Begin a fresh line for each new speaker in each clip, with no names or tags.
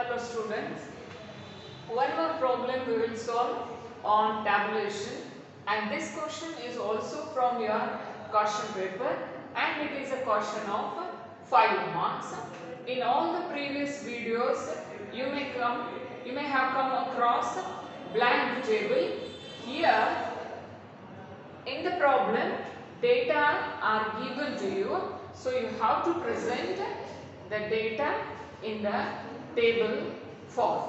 Hello students, one more problem we will solve on tabulation, and this question is also from your question paper and it is a question of 5 marks. In all the previous videos you may have come across blank table. Here in the problem data are given to you, so you have to present the data in the table form.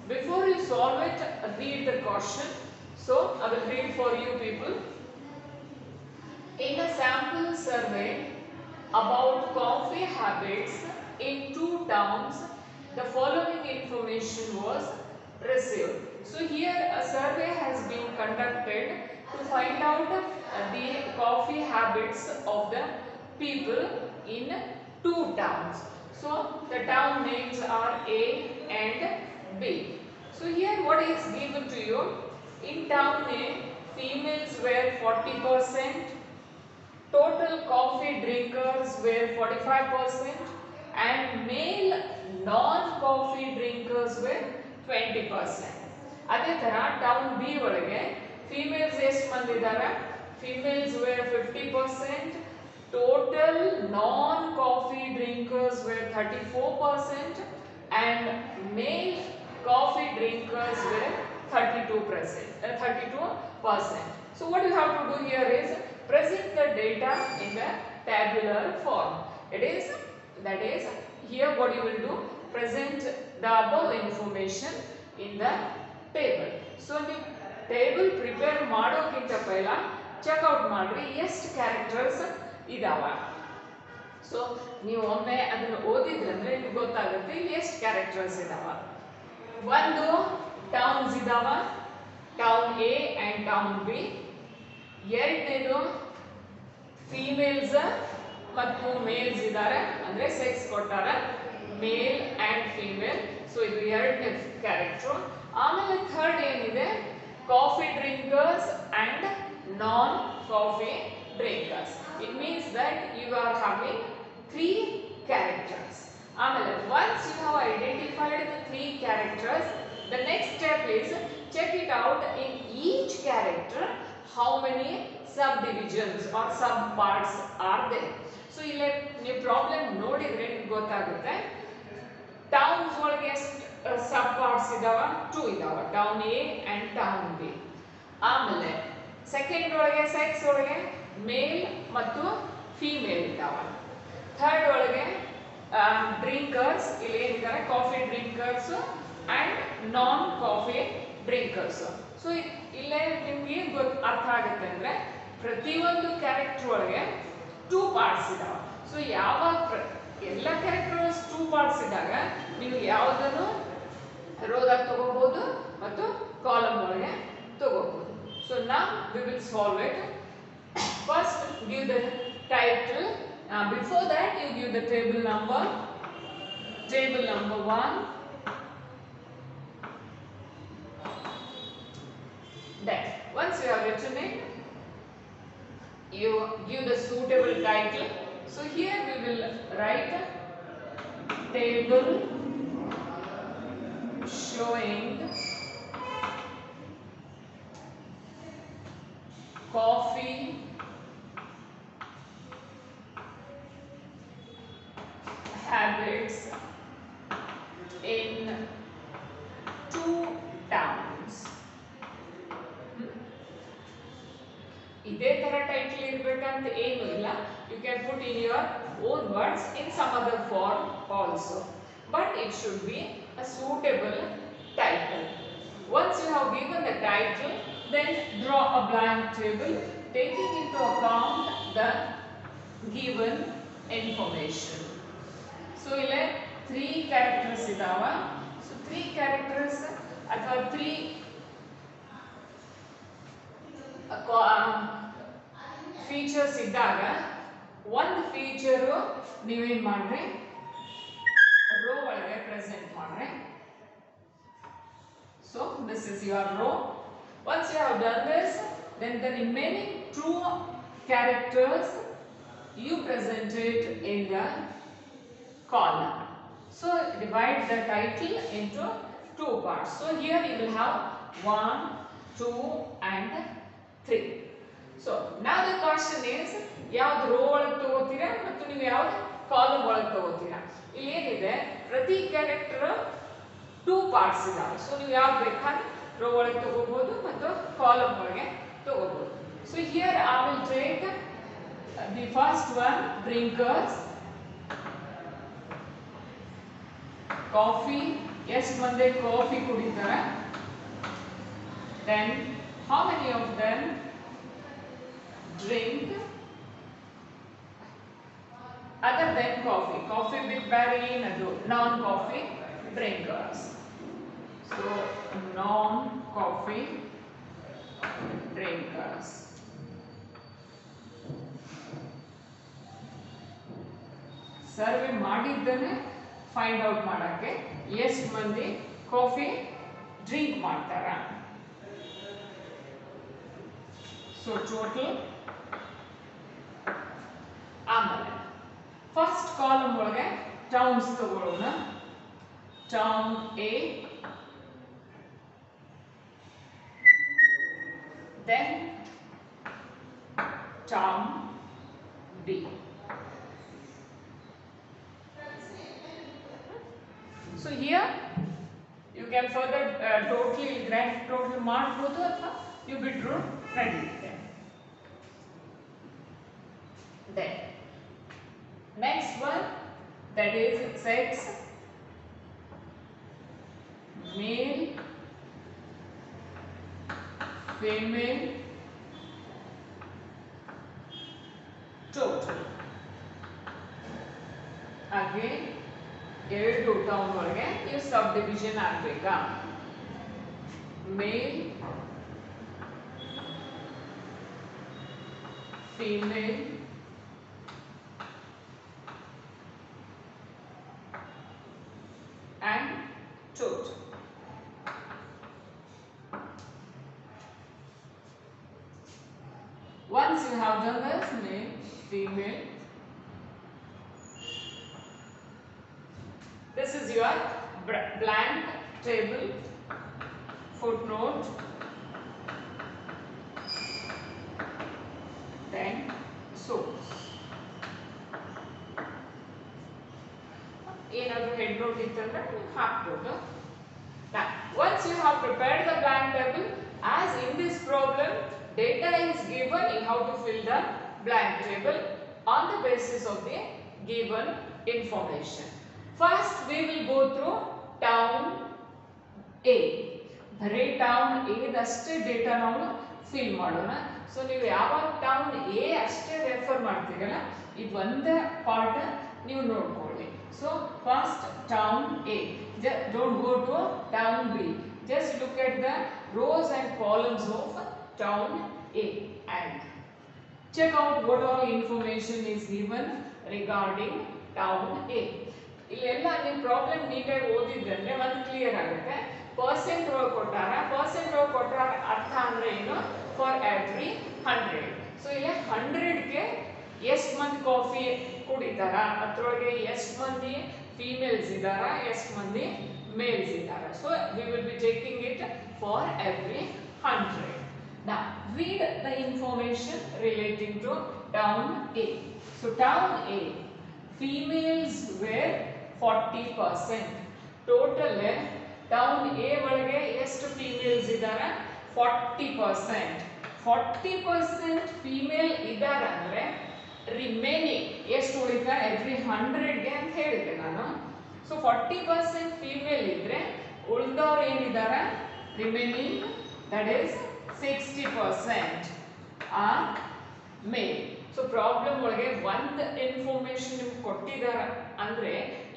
Before you solve it, read the question. So I will read for you people. In a sample survey about coffee habits in 2 towns, the following information was received. So here a survey has been conducted to find out the coffee habits of the people in 2 towns. So the town names are A and B. So here what is given to you? In town A, females were 40%, total coffee drinkers were 45%, and male non-coffee drinkers were 20%. ಅದೇ ತರ town B ಒಳಗೆ females ಎಷ್ಟು ಮಂದಿ ಇದ್ದಾರೆ? Females were 50%, total non-coffee drinkers were 34%, and male coffee drinkers were 32%. So what you have to do here is present the data in the tabular form. That is here what you will do, present the above information in the table. So ನೀವು table prepare ಮಾಡೋಕ್ಕಿಂತ ಪೈಲ checkout ಮಾಡ್ರಿ ಎಷ್ಟು characters ಇದಾವ. So ನೀವು ಒಮ್ಮೆ ಅದನ್ನು ಓದಿದ್ರಂದ್ರೆ ನಿಮಗೆ ಗೊತ್ತಾಗುತ್ತೆ ಇಲ್ಲಿ ಎಷ್ಟು ಕ್ಯಾರೆಕ್ಟರ್ಸ್ ಇದಾವ. ಒಂದು ಟೌನ್ಸ್ ಇದಾವ, town A and town B. ಎರಡನೇದು ಫೀಮೇಲ್ಸ್ ಮತ್ತು ಮೇಲ್ಸ್ ಇದ್ದಾರೆ, ಅಂದ್ರೆ ಸೆಕ್ಸ್ ಕೊಟ್ಟಾರ, ಮೇಲ್ ಅಂಡ್ ಫೀಮೇಲ್. ಸೊ ಇದು ಎರಡನೇ ಕ್ಯಾರೆಕ್ಟರ್. ಆಮೇಲೆ ಥರ್ಡ್ ಏನಿದೆ, coffee drinkers and non coffee drinkers. It means that you are having 3 characters. ಆಮೇಲೆ once you have identified the 3 characters, the next step is check it out in each character how many subdivisions or sub parts are there. So ಇಲ್ಲಿ ನೀವು problem ನೋಡಿದ್ರೆ ನಿಮಗೆ ಗೊತ್ತಾಗುತ್ತೆ towns ಒಳಗೆ ಎಷ್ಟು ಸಬ್ parts ಇದಾವ? 2 ಇದಾವ, town A and town B. ಆಮೇಲೆ ಸೆಕೆಂಡ್ ಒಳಗೆ ಸೆಕ್ಸ್ ಒಳಗೆ ಮೇಲ್ ಮತ್ತು ಫೀಮೇಲ್ ಇದ್ದಾವ. ಥರ್ಡ್ ಒಳಗೆ ಡ್ರಿಂಕರ್ಸ್, ಇಲ್ಲಿ ಏನಿದ್ದಾರೆ coffee drinkers and non coffee drinkers. So ಇಲ್ಲೇ ನಿಮ್ಗೆ ಏನು ಅರ್ಥ ಆಗುತ್ತೆ ಅಂದ್ರೆ ಪ್ರತಿಯೊಂದು ಕ್ಯಾರೆಕ್ಟರ್ ಒಳಗೆ 2 ಪಾರ್ಟ್ಸ್ ಇದಾವ. ಸೊ ಯಾವಾಗ ಎಲ್ಲ ಕ್ಯಾರೆಕ್ಟರ್ 2 ಪಾರ್ಟ್ಸ್ ಇದ್ದಾಗ ನೀವು ಯಾವುದನ್ನು ರೋದಾಗ ತಗೋಬಹುದು ಮತ್ತು ಕಾಲಮ್ ಒಳಗೆ ತಗೋಬಹುದು. So now we will solve it. First give the title. Before that you give the table number 1. Then once you have written it, you give the suitable title. So here we will write table showing coffee habits in 2 towns. ಇದೇ ತರ title ಇರಬೇಕಂತ ಏನು ಇಲ್ಲ, you can put in your own words in some other form also, but it should be a suitable title. Once you have given the title, then draw a blank table taking into account the given information. So ಇಲ್ಲಿ 3 characters ಇದಾವ. So 3 characters ಅಥವಾ 3 features ಇದ್ದಾಗ ಒಂದು feature ನೀವೇನ್ ಮಾಡ್ರಿ rho ಒಳಗೆ present ಮಾಡ್ರಿ. So this is your row. Once you have done this, then the remaining 2 characters you present it in the column. So divide the title into two parts. So here you will have 1, 2 and 3. So now the question is ಯಾವುದು rho ಒಳಗೆ ತಗೋತೀರಾ ಮತ್ತು ನೀವು ಯಾವುದು column ಒಳಗೆ ತಗೋತೀರಾ. ಇಲ್ಲಿ ಏನಿದೆ ಪ್ರತಿ character 2 parts ಇದಾವೆ. ಸೊ ನೀವು ಯಾವ್ದು ಬೇಕಾದ್ರೆ ರೋ ಒಳಗೆ ತಗೋಬಹುದು ಮತ್ತು ಕಾಲಮ್ ಒಳಗೆ ತಗೋಬಹುದು. So here I will take the first one, drinkers. Coffee, ಎಷ್ಟು ಮಂದಿ ಕಾಫಿ ಕುಡಿತಾರೆ. Then how many of them drink other than coffee? Coffee ಬಿಟ್ಟು ಬೇರೆ ಏನದು non coffee drinkers. So non coffee drinkers. Survey ಮಾಡಿದ್ದನ್ನೇ ಫೈಂಡ್ ಔಟ್ ಮಾಡಕ್ಕೆ ಎಷ್ಟು ಮಂದಿ ಕಾಫಿ ಡ್ರಿಂಕ್ ಮಾಡ್ತಾರ. So total. ಆಮೇಲೆ ಫಸ್ಟ್ ಕಾಲಮ್ ಒಳಗೆ ಟೌನ್ಸ್ ತಗೊಳ್ಳೋಣ. Town A, then town B. So here you can further total ಮಾಡಬಹುದು ಅಥವಾ you withdraw credit them. Then next one, that is sex, male, female, total. Again ಎರಡು town ಒಳಗೆ ನೀವು sub division ಆಗಬೇಕಾ. Male, female, and total. Once you have done this, male, female, this is your blank table, footnote, then source. ಏನಾದರೂ head note ಇತ್ತಂದ್ರೆ ನೀವು ಹಾಕ್ಬೋದು. Now, once you have prepared the blank table, as in this problem, data is given, you have to fill the blank table on the basis of the given information. First we will go through town A. ಬರೀ town A ದಷ್ಟೇ data ನಾವು fill ಮಾಡೋಣ. So ನೀವು ಯಾವಾಗ town A ಅಷ್ಟೇ refer ಮಾಡ್ತೀರಲ್ಲ, ಇದು ಒಂದೇ part ನೀವು ನೋಡ್ಕೊಳ್ಳಿ. So first town A, don't go to town B, just look at the rows and columns of town A and check out what all information is given regarding town A. ಇಲ್ಲೆಲ್ಲ ನಿಮ್ಮ problem ನೀಟಾಗಿ ಓದಿದ್ರೆ ಒಂದು clear ಆಗುತ್ತೆ. Percent rho ಕೊಟ್ಟಾರ, percent rho ಕೊಟ್ಟಾರ ಅರ್ಥ ಅಂದ್ರೆ ಏನು, ಫಾರ್ ಎವ್ರಿ 100. ಸೊ ಇಲ್ಲಿ 100ಗೆ ಎಷ್ಟು ಮಂದಿ ಕಾಫಿ ಕುಡಿತಾರ, ಅದ್ರೊಳಗೆ ಎಷ್ಟು ಮಂದಿ ಫೀಮೇಲ್ಸ್ ಇದ್ದಾರ, ಎಷ್ಟು ಮಂದಿ ಮೇಲ್ಸ್ ಇದ್ದಾರ. So we will be taking it for every 100. Now read the information relating to town A. So town A, females were 40%. Total town A ಒಳಗೆ ಎಷ್ಟು ಫೀಮೇಲ್ಸ್ ಇದ್ದಾರೆ, 40%. 40% ಫೀಮೇಲ್ ಇದ್ದಾರೆ ಅಂದ್ರೆ ರಿಮೈನಿಂಗ್ ಎಷ್ಟು ಉಳಿತಾರೆ ಎವ್ರಿ 100ಗೆ ಅಂತ ಹೇಳಿದೆ ನಾನು. ಸೊ 40% ಫೀಮೇಲ್ ಇದ್ರೆ ಉಳಿದವ್ರು ಏನಿದ್ದಾರೆ remaining, that is 60% are male. So problem ಒಳಗೆ ಒಂದು ಇನ್ಫಾರ್ಮೇಶನ್ ನಿಮ್ಗೆ ಕೊಟ್ಟಿದ್ದಾರೆ ಅಂದ್ರೆ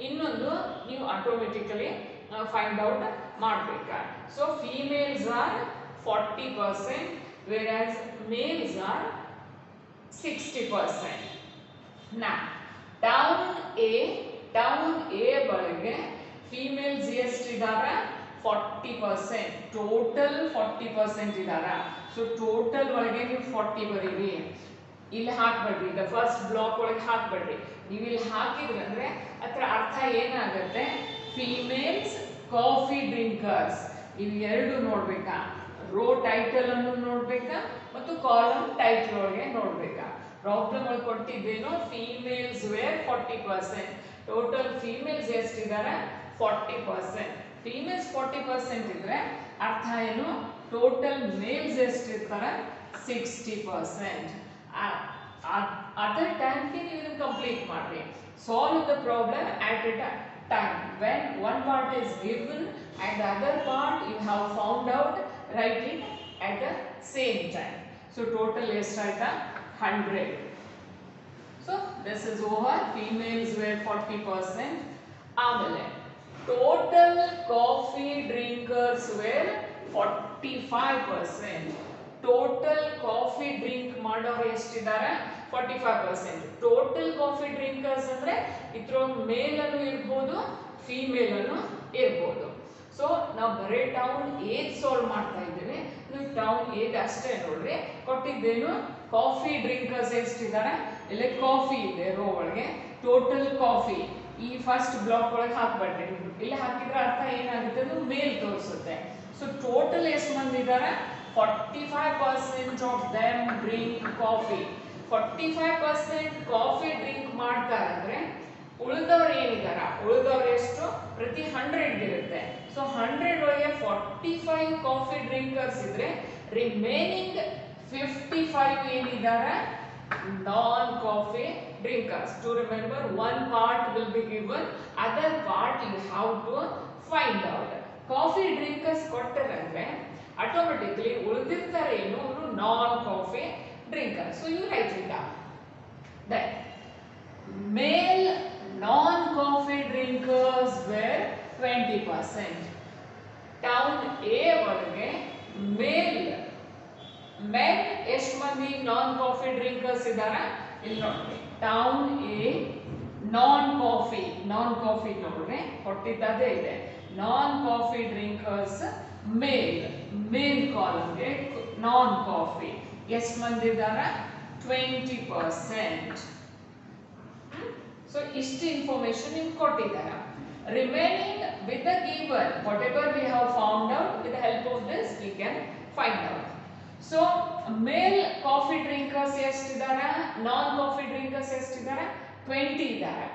ಇನ್ನೊಂದು ನೀವು ಆಟೋಮೆಟಿಕಲಿ ಫೈಂಡ್ ಔಟ್ ಮಾಡಬೇಕಾ. So females R 40%, whereas males are 60%. Now town A ಒಳಗೆ ಫೀಮೇಲ್ಸ್ ಎಷ್ಟಿದ್ದಾರೆ, 40%. ಟೋಟಲ್ 40% ಇದಾರ. ಸೊ ಟೋಟಲ್ ಒಳಗೆ ನೀವು 40 ಬರೀರಿ. ಇಲ್ಲಿ ಹಾಕ್ಬೇಡ್ರಿ, ಈಗ ಫಸ್ಟ್ ಬ್ಲಾಕ್ ಒಳಗೆ ಹಾಕ್ಬೇಡ್ರಿ. ನೀವು ಇಲ್ಲಿ ಹಾಕಿದ್ರಿ ಅಂದ್ರೆ ಅದರ ಅರ್ಥ ಏನಾಗುತ್ತೆ, ಫೀಮೇಲ್ಸ್ ಕಾಫಿ ಡ್ರಿಂಕರ್ಸ್ ಇವು ಎರಡು ನೋಡ್ಬೇಕಾ, ರೋ ಟೈಟಲ್ ಅನ್ನು ನೋಡ್ಬೇಕಾ ಮತ್ತು ಕಾಲಮ್ ಟೈಟಲ್ ಒಳಗೆ ನೋಡ್ಬೇಕಾ. ಪ್ರಾಬ್ಲಮ್ ಒಳಗೆ ಕೊಟ್ಟಿದ್ದೇನು, ಫೀಮೇಲ್ಸ್ ವೇರ್ 40%, ಟೋಟಲ್ ಫೀಮೇಲ್ಸ್ ಎಷ್ಟಿದ್ದಾರೆ 40%. ಫೀಮೇಲ್ಸ್ 40% ಇದ್ರೆ ಅರ್ಥ ಏನು, ಟೋಟಲ್ ಮೇಲ್ಸ್ ಎಷ್ಟಿರ್ತಾರೆ 60%. ಅದರ್ ಟೈಮ್ಗೆ ನೀವು ಇದನ್ನು ಕಂಪ್ಲೀಟ್ ಮಾಡ್ರಿ. Solve the problem at a time when one part is given and the other part you have found out, write it at the same time. So total ಎಷ್ಟಾಯ್ತಾ 100. So this is over. Females were 40%. ಆಮೇಲೆ total coffee drinkers were 45%. Total coffee drink ಮಾಡೋರು ಎಷ್ಟಿದ್ದಾರೆ 45%. Total coffee drinkers ಅಂದ್ರೆ ಇದ್ರೊಂದು ಮೇಲ್ ಅನ್ನು ಇರ್ಬೋದು, female ಅನ್ನು ಇರ್ಬೋದು. So ನಾವು ಬರೀ town age solve ಮಾಡ್ತಾ ಇದ್ದೀವಿ, ನೀವು ಟೌನ್ ಏಜ್ ಅಷ್ಟೇ ನೋಡ್ರಿ. ಕೊಟ್ಟಿದ್ದೇನು, ಕಾಫಿ ಡ್ರಿಂಕರ್ಸ್ ಎಷ್ಟಿದ್ದಾರೆ, ಇಲ್ಲಿ ಕಾಫಿ ಇದೆ ರೋ ಒಳಗೆ, ಟೋಟಲ್ ಕಾಫಿ ಈ ಫಸ್ಟ್ ಬ್ಲಾಕ್ ಒಳಗೆ ಹಾಕ್ಬೇಡ್ರಿ. ಇಲ್ಲಿ ಹಾಕಿದ್ರೆ ಅರ್ಥ ಏನಾಗುತ್ತೆ ಅಂದ್ರೆ ಮೇಲ್ ತೋರಿಸುತ್ತೆ. ಸೊ ಟೋಟಲ್ ಎಷ್ಟು ಮಂದಿ ಇದ್ದಾರೆ, 45% of them drink coffee. 45% coffee drink ಮಾಡ್ತಾರೆ ಅಂದ್ರೆ ಉಳಿದವ್ರು ಏನಿದಾರ, ಉಳಿದವ್ರು ಎಷ್ಟು, ಪ್ರತಿ 100 ಇರುತ್ತೆ. ಸೊ 100 ಒಳಗೆ 45 ಕಾಫಿ ಡ್ರಿಂಕರ್ಸ್ ಇದ್ರೆ ರಿಮೈನಿಂಗ್ 55 ಏನಿದಾರ non coffee drinkers. To remember, one part will be given, other part you have to find out. Coffee drinkers ಕೊಟ್ಟರಂದ್ರೆ ಆಟೋಮೆಟಿಕಲಿ ಉಳಿದಿರ್ತಾರೆ ಏನು, ಅವರು non coffee drinker. So you write it down. Then male non coffee drinkers were 20%. Town A ಒಳಗೆ male men ಎಷ್ಟು ಮಂದಿ ನಾನ್ coffee drinkers ಇದ್ದಾರೆ, ಇಲ್ಲಿ ನೋಡ್ರಿ. ಟೌನ್ ಎ ನಾನ್ ಕಾಫಿ ನೋಡ್ರಿ, ಕೊಟ್ಟಿದ್ದೇ ಇದೆ. ನಾನ್ ಕಾಫಿ ಡ್ರಿಂಕರ್ಸ್ ಮೇಲ್ ಕಾಲಮ್ಗೆ ನಾನ್ ಕಾಫಿ ಎಷ್ಟು ಮಂದಿ ಇದ್ದಾರೆ 20%. ಸೊ ಇಷ್ಟು ಇನ್ಫಾರ್ಮೇಶನ್ ನಿಮ್ಗೆ ಕೊಟ್ಟಿದ್ದಾರೆ. Remaining with the given whatever we have found out, with the help of this we can find out. So male coffee drinkers ಎಷ್ಟಿದ್ದಾರೆ, ನಾನ್ ಕಾಫಿ ಡ್ರಿಂಕರ್ಸ್ ಎಷ್ಟಿದ್ದಾರೆ 20 ಇದ್ದಾರೆ.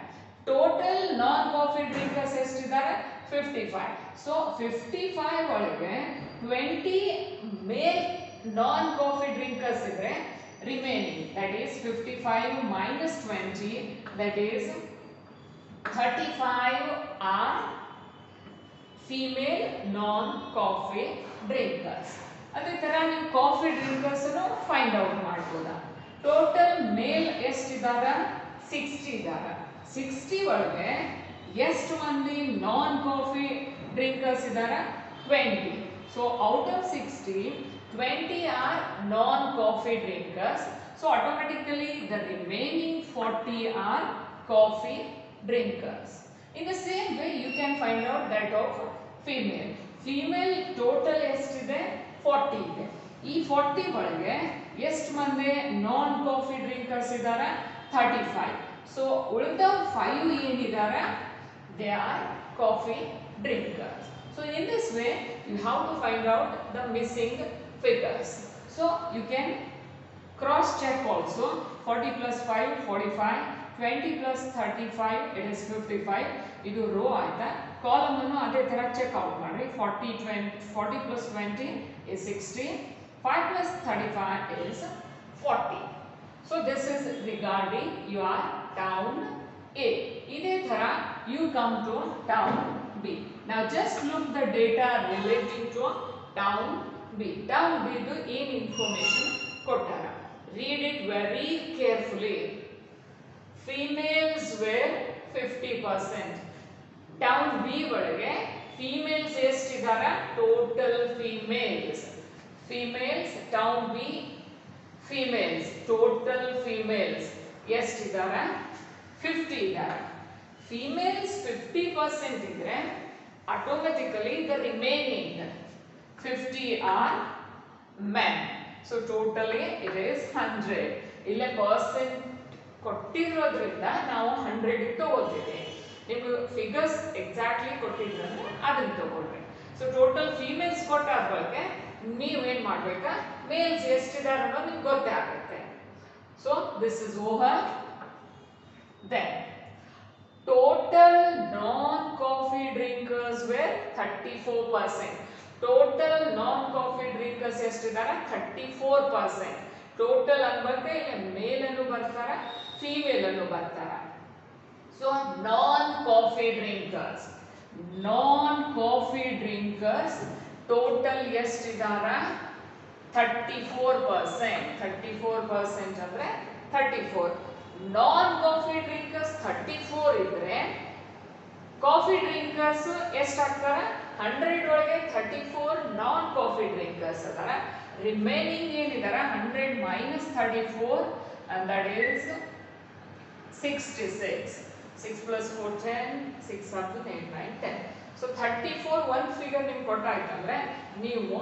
ಟೋಟಲ್ ನಾನ್ ಕಾಫಿ ಡ್ರಿಂಕರ್ಸ್ ಎಷ್ಟಿದ್ದಾರೆ 55. So 55 ಒಳಗೆ 20 male non coffee drinkers ಇದ್ರೆ remaining that is 55 minus 20, that is 35 are female non coffee drinkers. ಅದೇ ತರ ನೀವು coffee drinkers ಅನ್ನು ಫೈಂಡ್ ಔಟ್ ಮಾಡ್ಬೋದಾ. ಟೋಟಲ್ ಮೇಲ್ ಎಷ್ಟಿದ್ದಾರೆ 60 ಇದ್ದಾರೆ. 60 ಒಳಗೆ ಎಷ್ಟು ಮಂದಿ ನಾನ್ ಕಾಫಿ ಡ್ರಿಂಕರ್ಸ್ ಇದ್ದಾರೆ 20. So out of 60 20 are non coffee drinkers. So automatically the remaining 40 are coffee drinkers. In the same way you can find out that of female. Female total ಎಷ್ಟಿದೆ 40 ಇದೆ. ಈ 40 ಒಳಗೆ ಎಷ್ಟು ಮಂದಿ ನಾನ್ ಕಾಫಿ ಡ್ರಿಂಕರ್ಸ್ ಇದ್ದಾರೆ 35. So ಉಳಿದ 5 ಏನಿದ್ದಾರೆ they are coffee drinkers. So in this way you have to find out the missing figures. So you can cross check also. 40 plus 5 45, 20 plus 35 it is 55. ಇದು ರೋ ಆಯ್ತಾ. ಕಾಲಮ್ ಅನ್ನು ಅದೇ ತರ check out ಮಾಡಿ. 40 plus 20 is 60, 5 plus 35 is 40. So this is regarding your town A. ಇದೇ ತರ you come to town B. Now just look the data relating to town B. Town B ಇದು ಏನು information ಕೊಟ್ಟಾರ, read it very carefully. Females were 50%. Town B ಒಳಗೆ females ಎಷ್ಟಿದ್ದಾರೆ, total females. Town B females, total females ಎಷ್ಟಿದ್ದಾರೆ 50 ಇದ್ದಾರೆ. Females 50% ಇದ್ರೆ automatically the remaining 50 are men. So totally it is 100. ಇಲ್ಲೇ percent ಕೊಟ್ಟಿರೋದ್ರಿಂದ ನಾವು 100 ತಗೋತೀವಿ. ನಿಮ್ಗೆ ಫಿಗರ್ಸ್ ಎಕ್ಸಾಕ್ಟ್ಲಿ ಕೊಟ್ಟಿದ್ರೆ ಅದನ್ನ ತಗೊಳ್ರಿ. ಸೊ ಟೋಟಲ್ ಫೀಮೇಲ್ಸ್ ಕೊಟ್ಟಾದ ಬಗ್ಗೆ ನೀವೇನ್ ಮಾಡ್ಬೇಕಾ, ಮೇಲ್ಸ್ ಎಷ್ಟಿದ್ದಾರೆ ಅನ್ನೋದು ನಿಮ್ಗೆ ಗೊತ್ತೇ ಆಗುತ್ತೆ. So this is over. Then total non coffee drinkers were 34%. Total non coffee drinkers ಎಷ್ಟಿದ್ದಾರೆ? 34%. ಟೋಟಲ್ ಅನ್ಬಂದ್ರೆ ಮೇಲ್ ಅನ್ನು ಬರ್ತಾರ, ಫೀಮೇಲ್ ಅನ್ನು ಬರ್ತಾರ. So non coffee drinkers, non coffee drinkers total ಎಷ್ಟಿದಾರ? 34%. 34% ಅಂದ್ರೆ 34. ನಾನ್ ಕಾಫಿ ಡ್ರಿಂಕರ್ಸ್ 34 ಇದ್ರೆ ಕಾಫಿ ಡ್ರಿಂಕರ್ಸ್ ಎಷ್ಟಾಗ್ತಾರ? 100 ಒಳಗೆ 34 ನಾನ್ ಕಾಫಿ ಡ್ರಿಂಕರ್ಸ್ ಅದಾರ. ರಿಮೈನಿಂಗ್ ಏನಿದಾರ 100 minus 34 and that is 66. 6 plus 4 10, 6 7 8 9 10. So 34 one figure ನಿಮ್ಗೆ ಕೊಟ್ಟಾಯ್ತಂದ್ರೆ ನೀವು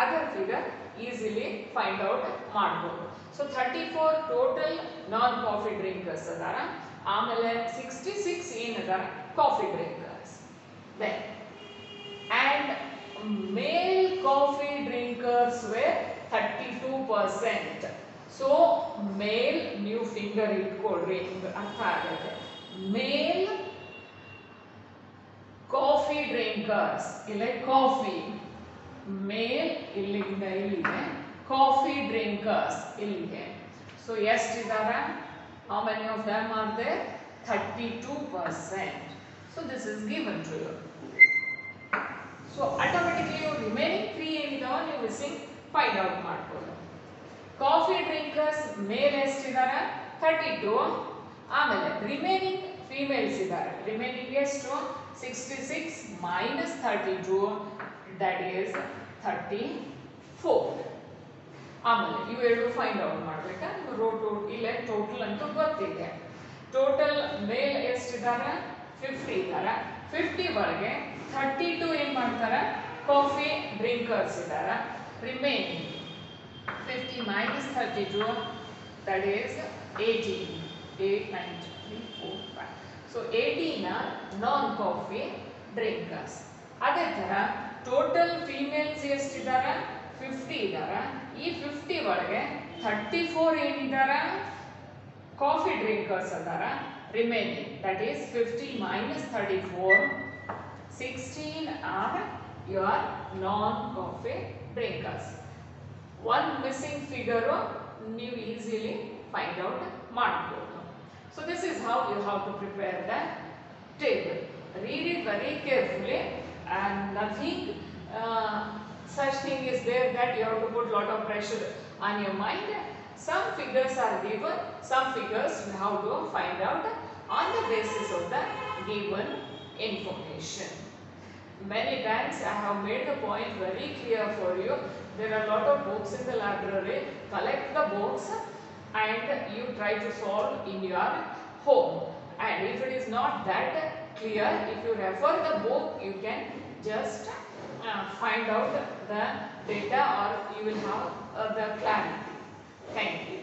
other figure easily find out ಮಾಡ್ಬೋದು. So 34 total non coffee drinkers ಅದಾರ. ಆಮೇಲೆ 66 ಏನದಾರ? Coffee drinkers. Then and male coffee drinkers were 32%. So male new finger ಇಟ್ಕೊಳ್ರಿ, ಅರ್ಥ ಆಗುತ್ತೆ. Male coffee drinkers, ಇಲ್ಲಿ ಕಾಫಿ ಮೇಲ್ ಇಲ್ಲಿಂದ ಇಲ್ಲಿದೆ, ಕಾಫಿ ಡ್ರಿಂಕರ್ಸ್ ಇಲ್ಲಿಗೆ. So ಎಷ್ಟಿದಾರ? How many of them are there? 32%. So this is given to you. So automatically you remaining 3 ಏನಿದಾವ ನೀವು missing find out ಮಾಡ್ಬೋದು. Coffee drinkers ಮೇಲ್ ಎಷ್ಟಿದಾರ? 32. ಆಮೇಲೆ remaining females ಇದ್ದಾರೆ. ರಿಮೈನಿಂಗ್ ಎಷ್ಟು? 66 minus 32 that is 34. ಆಮೇಲೆ ಇವೆರಡು ಫೈಂಡ್ ಔಟ್ ಮಾಡ್ಬೇಕಾ? ಇಲ್ಲ ಟೋಟಲ್ ಅಂತೂ ಗೊತ್ತಿದೆ. ಟೋಟಲ್ ಮೇಲ್ ಎಷ್ಟಿದಾರ? 50 ಇದಾರ. 50 ಒಳಗೆ 32 ಏನ್ ಮಾಡ್ತಾರ? ಕಾಫಿ ಡ್ರಿಂಕರ್ಸ್ ಇದಾರ. Remaining 50 minus 32 that is 18. 8 9 3 4 5. So 18 are non coffee drinkers. ಅದೇ ತರ ಟೋಟಲ್ ಫೀಮೇಲ್ಸ್ ಎಷ್ಟಿದಾರ? 50 ಇದಾರ. ಈ 50 ಒಳಗೆ 34 ಏನಿದಾರ? ಕಾಫಿ ಡ್ರಿಂಕರ್ಸ್ ಅದಾರ. Remaining that is 50 minus 34 16 are your non coffee drinkers. One missing figure ನೀವು easily find out ಮಾಡಬಹುದು. So this is how you have to prepare the table. Read it very carefully and nothing such thing is there that you have to put lot of pressure on your mind. Some figures are given, some figures you have to find out on the basis of the given information. Many times I have made the point very clear for you. There are a lot of books in the library. Collect the books and you try to solve in your home. And if it is not that clear, if you refer the book, you can just find out the data or you will have the clarity. Thank you.